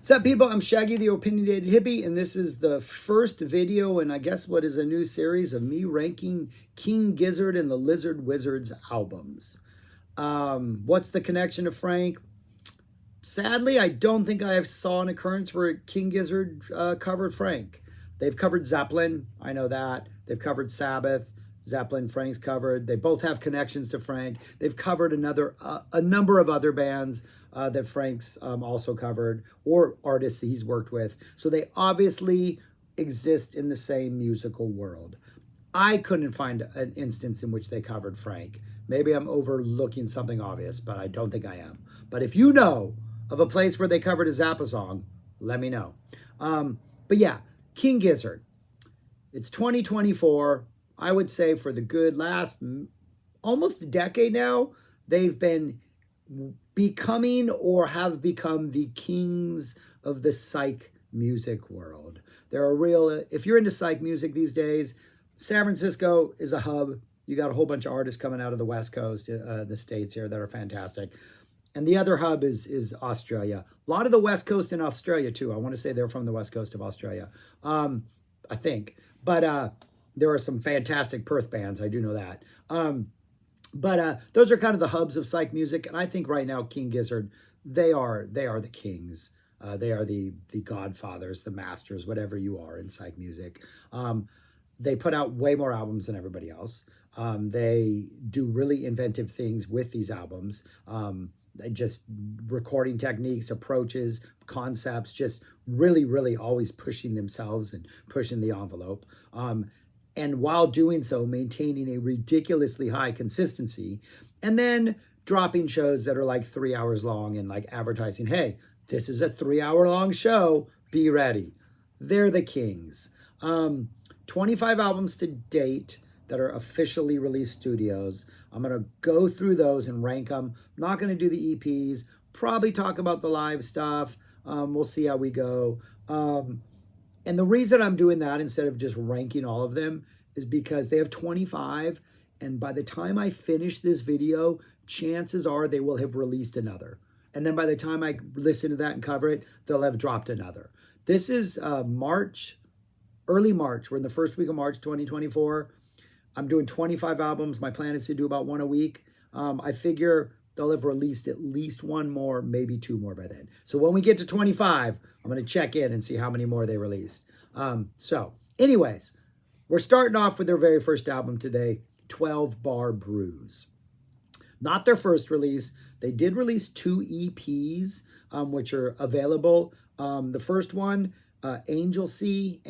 What's up, people? I'm Shaggy, the Opinionated Hippie, and this is the first video in, I guess, what is a new series of me ranking King Gizzard and the Lizard Wizard's albums. What's the connection to Frank? Sadly, I don't think I have saw an occurrence where King Gizzard covered Frank. They've covered Zeppelin, I know that. They've covered Sabbath. Zeppelin, Frank's covered. They both have connections to Frank. They've covered a number of other bands that Frank's also covered, or artists that he's worked with. So they obviously exist in the same musical world. I couldn't find an instance in which they covered Frank. Maybe I'm overlooking something obvious, but I don't think I am. But if you know of a place where they covered a Zappa song, let me know. But yeah, King Gizzard. It's 2024. I would say for the good last almost a decade now, they've been becoming or have become the kings of the psych music world. They're a real, if you're into psych music these days, San Francisco is a hub. You got a whole bunch of artists coming out of the West Coast, the States here that are fantastic. And the other hub is Australia. A lot of the West Coast in Australia too. I want to say they're from the West Coast of Australia, I think. But there are some fantastic Perth bands. I do know that. But those are kind of the hubs of psych music. And I think right now, King Gizzard, they are the kings. They are the godfathers, the masters, whatever you are in psych music. They put out way more albums than everybody else. They do really inventive things with these albums. Just recording techniques, approaches, concepts, just really, really always pushing themselves and pushing the envelope. And while doing so, maintaining a ridiculously high consistency, and then dropping shows that are like 3 hours long and like advertising, hey, this is a 3-hour long show, be ready. They're the kings. 25 albums to date that are officially released studios. I'm going to go through those and rank them. I'm not going to do the EPs, probably talk about the live stuff. We'll see how we go. And the reason I'm doing that instead of just ranking all of them is because they have 25. And by the time I finish this video, chances are they will have released another. And then by the time I listen to that and cover it, they'll have dropped another. This is March, early March. We're in the first week of March 2024. I'm doing 25 albums. My plan is to do about one a week. I figure they'll have released at least one more, maybe two more by then. So when we get to 25, I'm going to check in and see how many more they released. So anyways, we're starting off with their very first album today, 12 Bar Bruise. Not their first release. They did release 2 EPs, which are available. The first one, Anglesey,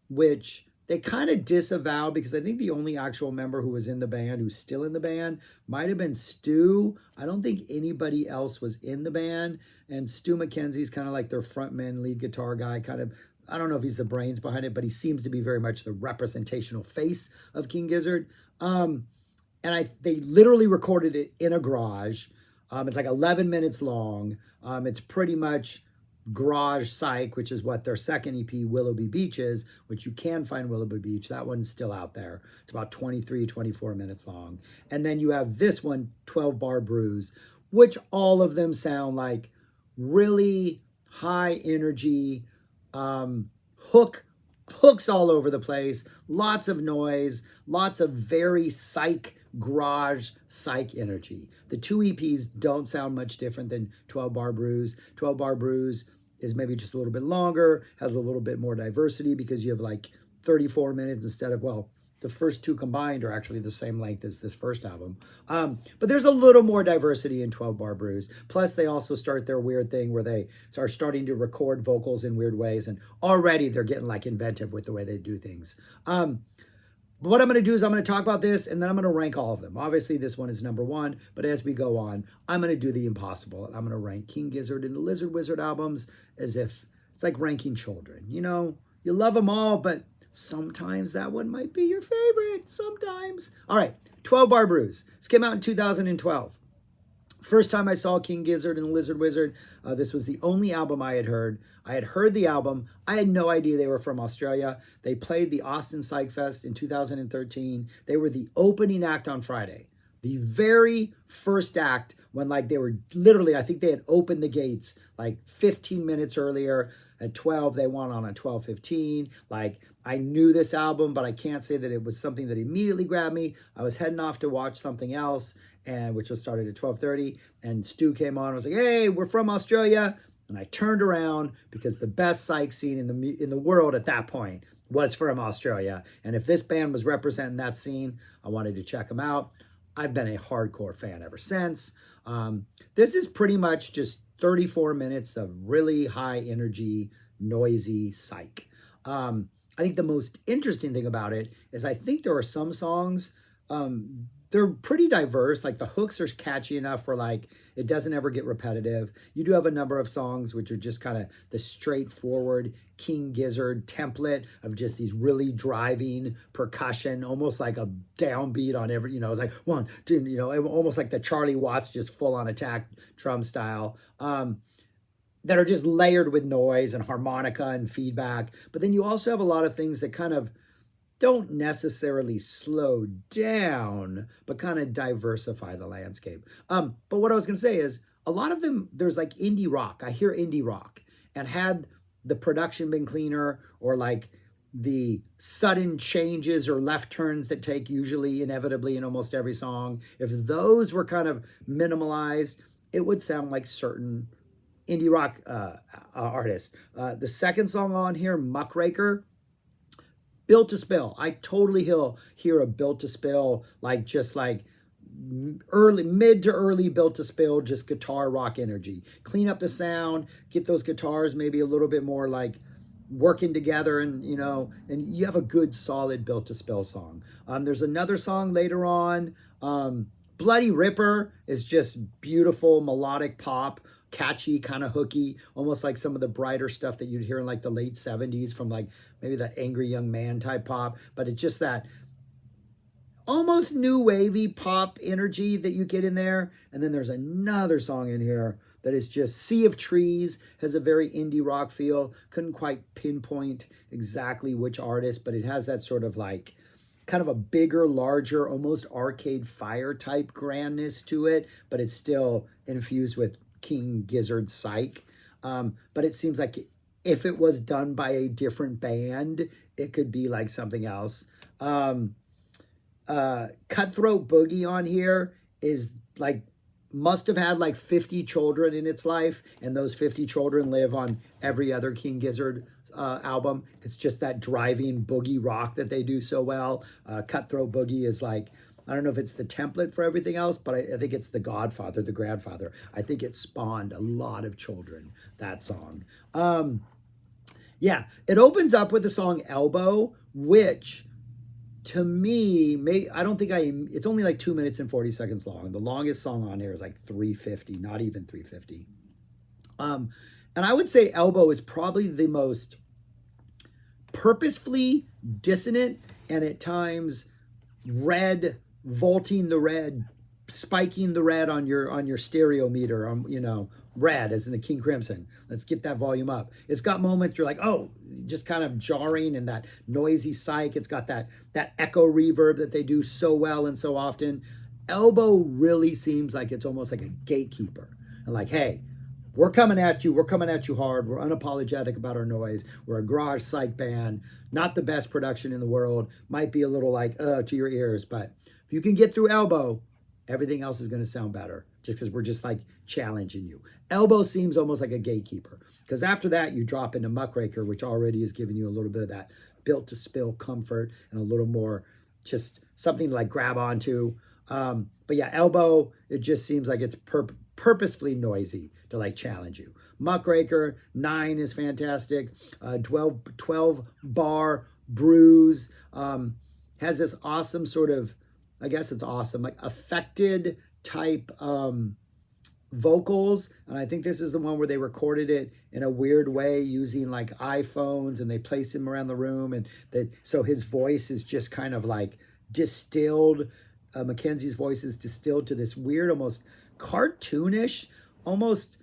which they kind of disavow because I think the only actual member who was in the band, who's still in the band, might have been Stu. I don't think anybody else was in the band. And Stu McKenzie's kind of like their frontman, lead guitar guy, kind of, I don't know if he's the brains behind it, but he seems to be very much the representational face of King Gizzard. And they literally recorded it in a garage. It's like 11 minutes long. It's pretty much garage psych, which is what their second EP, Willoughby Beach, is, which you can find Willoughby Beach. That one's still out there. It's about 23, 24 minutes long. And then you have this one, 12 Bar Bruise, which all of them sound like really high energy, hooks all over the place, lots of noise, lots of very psych, garage psych energy. The 2 EPs don't sound much different than 12 Bar Bruise. 12 Bar Bruise is maybe just a little bit longer, has a little bit more diversity because you have like 34 minutes instead of, well, the first 2 combined are actually the same length as this first album. But there's a little more diversity in 12 Bar Bruise. Plus, they also start their weird thing where they are starting to record vocals in weird ways. And already they're getting like inventive with the way they do things. But what I'm going to do is I'm going to talk about this and then I'm going to rank all of them. Obviously, this one is number 1. But as we go on, I'm going to do the impossible. I'm going to rank King Gizzard and the Lizard Wizard albums as if it's like ranking children. You know, you love them all, but sometimes that one might be your favorite. Sometimes. All right, 12 Bar Bruise. This came out in 2012. First time I saw King Gizzard and the Lizard Wizard, this was the only album I had heard. I had heard the album. I had no idea they were from Australia. They played the Austin Psych Fest in 2013. They were the opening act on Friday. The very first act, when like they were literally, I think they had opened the gates like 15 minutes earlier. At 12, they went on at 12:15. Like, I knew this album, but I can't say that it was something that immediately grabbed me. I was heading off to watch something else, and which was started at 12:30. And Stu came on and was like, "Hey, we're from Australia." And I turned around because the best psych scene in the world at that point was from Australia. And if this band was representing that scene, I wanted to check them out. I've been a hardcore fan ever since. This is pretty much just 34 minutes of really high energy, noisy psych. I think the most interesting thing about it is I think there are some songs, they're pretty diverse. Like the hooks are catchy enough for like, it doesn't ever get repetitive. You do have a number of songs which are just kind of the straightforward King Gizzard template of just these really driving percussion, almost like a downbeat on every, it's like 1, 2, almost like the Charlie Watts, just full on attack drum style. That are just layered with noise and harmonica and feedback. But then you also have a lot of things that kind of don't necessarily slow down, but kind of diversify the landscape. But what I was going to say is a lot of them, there's like indie rock. I hear indie rock, and had the production been cleaner, or like the sudden changes or left turns that take usually inevitably in almost every song, if those were kind of minimalized, it would sound like certain indie rock artists. The second song on here, Muckraker, Built to Spill. I totally hear a Built to Spill, like just like mid to early Built to Spill, just guitar rock energy. Clean up the sound, get those guitars maybe a little bit more like working together, and and you have a good solid Built to Spill song. There's another song later on, Bloody Ripper is just beautiful melodic pop, catchy, kind of hooky, almost like some of the brighter stuff that you'd hear in like the late 70s from like maybe that Angry Young Man type pop. But it's just that almost new wavy pop energy that you get in there. And then there's another song in here that is just Sea of Trees, has a very indie rock feel. Couldn't quite pinpoint exactly which artist, but it has that sort of like kind of a bigger, larger, almost Arcade Fire type grandness to it, but it's still infused with King Gizzard psych. But it seems like if it was done by a different band, it could be like something else. Cutthroat Boogie on here is like, must have had like 50 children in its life, and those 50 children live on every other King Gizzard album. It's just that driving boogie rock that they do so well. Cutthroat Boogie is like, I don't know if it's the template for everything else, but I think it's the godfather, the grandfather. I think it spawned a lot of children, that song. Yeah, it opens up with the song Elbow, which to me, it's only like 2 minutes and 40 seconds long. The longest song on here is like 3:50, not even 3:50. And I would say Elbow is probably the most purposefully dissonant, and at times vaulting the red, spiking the red on your stereo meter, red as in the King Crimson. Let's get that volume up. It's got moments you're like, oh, just kind of jarring, and that noisy psych. It's got that echo reverb that they do so well and so often. Elbow really seems like it's almost like a gatekeeper. And like, hey, we're coming at you hard. We're unapologetic about our noise. We're a garage psych band. Not the best production in the world. Might be a little like, to your ears, but if you can get through Elbow, everything else is going to sound better, just because we're just like challenging you. Elbow seems almost like a gatekeeper, because after that you drop into Muckraker, which already is giving you a little bit of that Built to Spill comfort and a little more just something to like grab onto. But yeah, Elbow, it just seems like it's purposefully noisy to like challenge you. Muckraker, 9 is fantastic. 12 bar Bruise has this awesome sort of, I guess it's awesome, like affected type vocals. And I think this is the one where they recorded it in a weird way using like iPhones, and they placed him around the room, and so his voice is just kind of like distilled. Mackenzie's voice is distilled to this weird, almost cartoonish, almost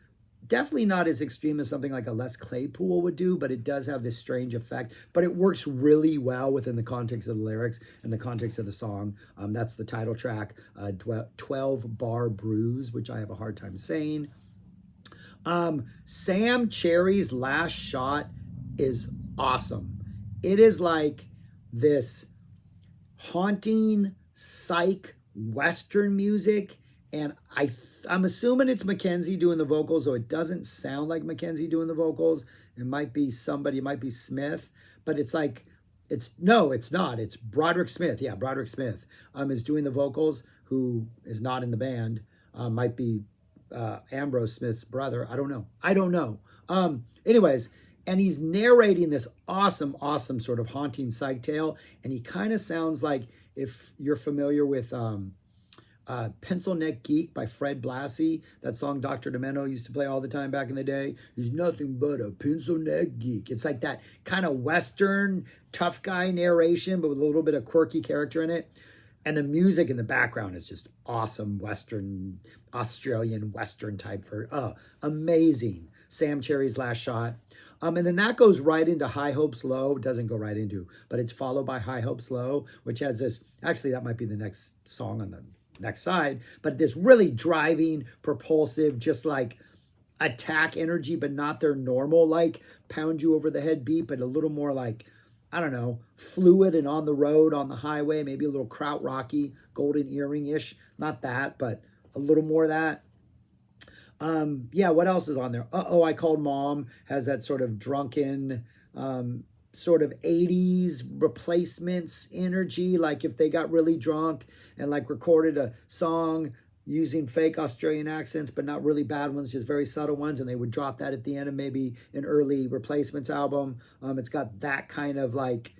Definitely not as extreme as something like a Les Claypool would do, but it does have this strange effect. But it works really well within the context of the lyrics and the context of the song. That's the title track, 12 Bar Bruise, which I have a hard time saying. Sam Cherry's Last Shot is awesome. It is like this haunting psych Western music, and I'm assuming it's Mackenzie doing the vocals, though it doesn't sound like Mackenzie doing the vocals. It might be somebody, it might be Smith, but it's like, no, it's not. It's Broderick Smith. Yeah, Broderick Smith is doing the vocals, who is not in the band. Might be Ambrose Smith's brother. I don't know. Anyways, and he's narrating this awesome sort of haunting psych tale, and he kind of sounds like, if you're familiar with Pencil Neck Geek by Fred Blassie, that song Dr. Demento used to play all the time back in the day. He's nothing but a pencil neck geek. It's like that kind of Western tough guy narration, but with a little bit of quirky character in it. And the music in the background is just awesome, Western, Australian Western type for amazing. Sam Cherry's Last Shot. And then that goes right into High Hopes Low. It doesn't go right into, but it's followed by High Hopes Low, which has this, actually that might be the next song on the next side, but this really driving, propulsive, just like attack energy, but not their normal, like pound you over the head beat, but a little more like, I don't know, fluid and on the road, on the highway, maybe a little krautrocky, golden earring-ish. Not that, but a little more of that. Yeah, what else is on there? Uh-Oh, I Called Mom has that sort of drunken, sort of 80s replacements energy, like if they got really drunk and like recorded a song using fake Australian accents, but not really bad ones, just very subtle ones, and they would drop that at the end of maybe an early Replacements album. It's got that kind of like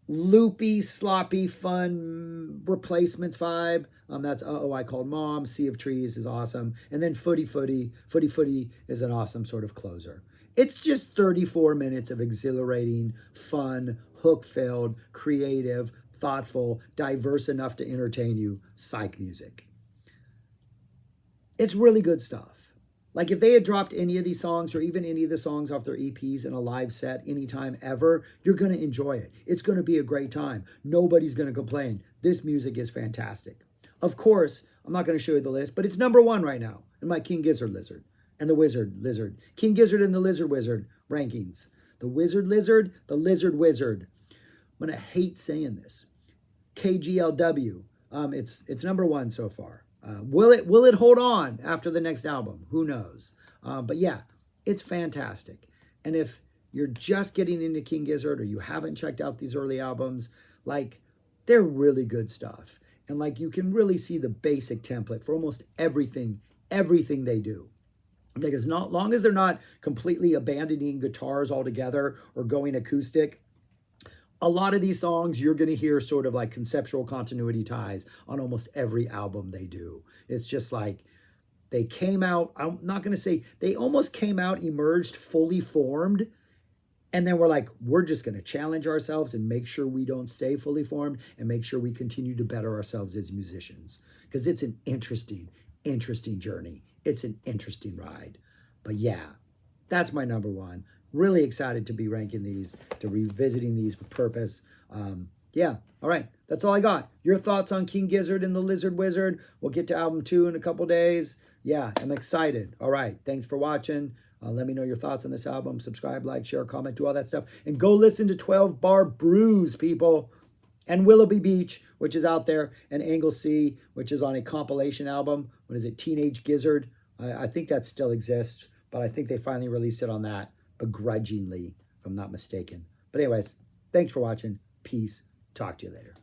loopy, sloppy, fun Replacements vibe. That's Uh-Oh, I Called Mom. Sea of Trees is awesome. And then Footy Footy is an awesome sort of closer. It's just 34 minutes of exhilarating, fun, hook-filled, creative, thoughtful, diverse enough to entertain you psych music. It's really good stuff. Like if they had dropped any of these songs or even any of the songs off their EPs in a live set anytime ever, you're going to enjoy it. It's going to be a great time. Nobody's going to complain. This music is fantastic. Of course, I'm not going to show you the list, but it's number one right now in my King Gizzard Lizard and the Wizard Lizard. King Gizzard and the Lizard Wizard rankings. The Wizard Lizard, the Lizard Wizard. I'm going to hate saying this. KGLW. It's number one so far. Will it hold on after the next album? Who knows? But yeah, it's fantastic. And if you're just getting into King Gizzard or you haven't checked out these early albums, like they're really good stuff. And like you can really see the basic template for almost everything they do. Like as long as they're not completely abandoning guitars altogether or going acoustic, a lot of these songs you're going to hear sort of like conceptual continuity ties on almost every album they do. It's just like they came out, I'm not going to say, they almost came out, emerged, fully formed, and then we're like, we're just going to challenge ourselves and make sure we don't stay fully formed and make sure we continue to better ourselves as musicians. Because it's an interesting journey. It's an interesting ride. But yeah, that's my number one. Really excited to be ranking these, to revisiting these with purpose. Yeah, all right. That's all I got. Your thoughts on King Gizzard and the Lizard Wizard. We'll get to album 2 in a couple days. Yeah, I'm excited. All right. Thanks for watching. Let me know your thoughts on this album. Subscribe, like, share, comment, do all that stuff. And go listen to 12 Bar Bruise, people. And Willoughby Beach, which is out there. And Angle C, which is on a compilation album. What is it? Teenage Gizzard. I think that still exists. But I think they finally released it on that. Begrudgingly, if I'm not mistaken. But anyways, thanks for watching. Peace. Talk to you later.